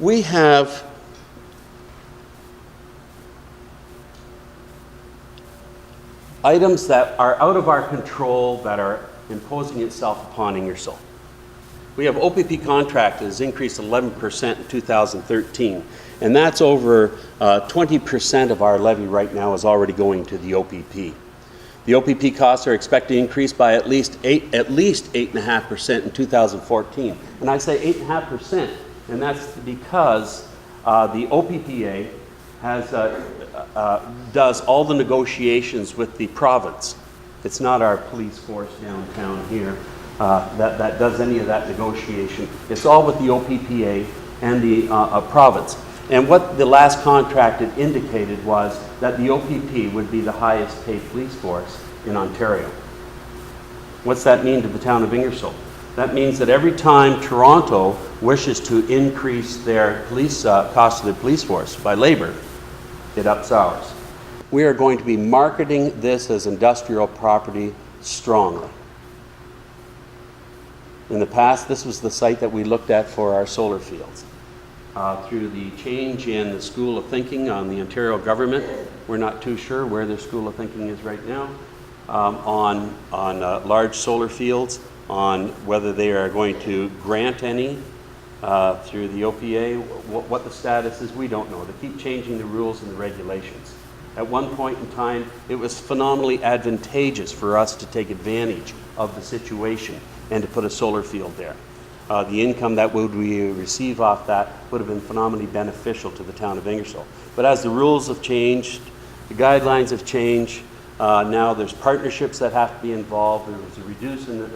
We have items that are out of our control that are imposing itself upon Ingersoll. We have OPP contract that has increased 11% in 2013, and that's over 20% of our levy right now is already going to the OPP. The OPP costs are expected to increase by at least 8.5% in 2014, and I say 8.5%, and that's because the OPPA has does all the negotiations with the province. It's not our police force downtown here that does any of that negotiation. It's all with the OPPA and the province. And what the last contract had indicated was that the OPP would be the highest paid police force in Ontario. What's that mean to the town of Ingersoll? That means that every time Toronto wishes to increase their police cost of their police force by labor, it ups ours. We are going to be marketing this as industrial property strongly. In the past, this was the site that we looked at for our solar fields. Through the change in the school of thinking on the Ontario government, we're not too sure where their school of thinking is right now, on large solar fields, on whether they are going to grant any through the OPA. What the status is, we don't know. They keep changing the rules and the regulations. At one point in time, it was phenomenally advantageous for us to take advantage of the situation and to put a solar field there. The income that we receive off that would have been phenomenally beneficial to the town of Ingersoll. But as the rules have changed, the guidelines have changed, now there's partnerships that have to be involved. There was a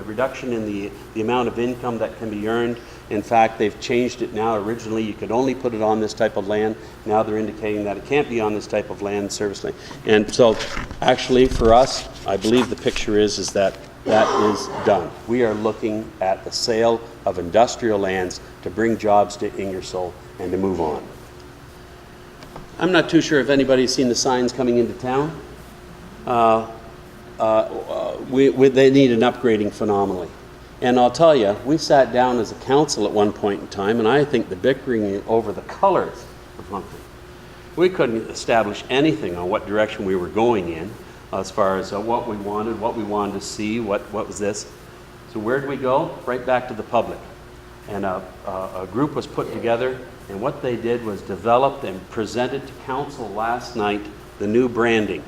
reduction in the amount of income that can be earned. In fact, they've changed it now. Originally, you could only put it on this type of land. Now they're indicating that it can't be on this type of land, service land. And so, actually, for us, I believe the picture is that is done. We are looking at the sale of industrial lands to bring jobs to Ingersoll and to move on. I'm not too sure if anybody's seen the signs coming into town. They need an upgrading phenomenally. And I'll tell you, we sat down as a council at one point in time, and I think the bickering over the colors was one thing. We couldn't establish anything on what direction we were going in as far as what we wanted to see, what was this. So where did we go? Right back to the public. And a group was put together, and what they did was developed and presented to council last night the new branding.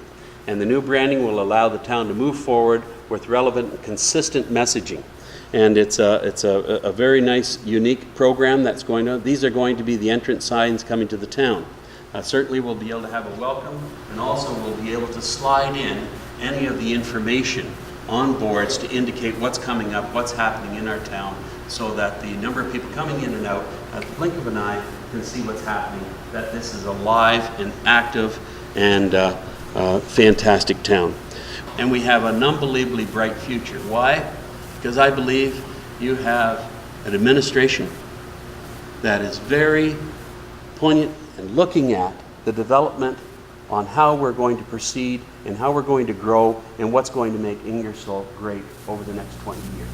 And the new branding will allow the town to move forward with relevant and consistent messaging. And it's a very nice, unique program that's going on. These are going to be the entrance signs coming to the town. Certainly we'll be able to have a welcome, and also we'll be able to slide in any of the information on boards to indicate what's coming up, what's happening in our town, so that the number of people coming in and out at the blink of an eye can see what's happening, that this is a live and active and fantastic town. And we have an unbelievably bright future. Why? Because I believe you have an administration that is very poignant and looking at the development on how we're going to proceed and how we're going to grow and what's going to make Ingersoll great over the next 20 years.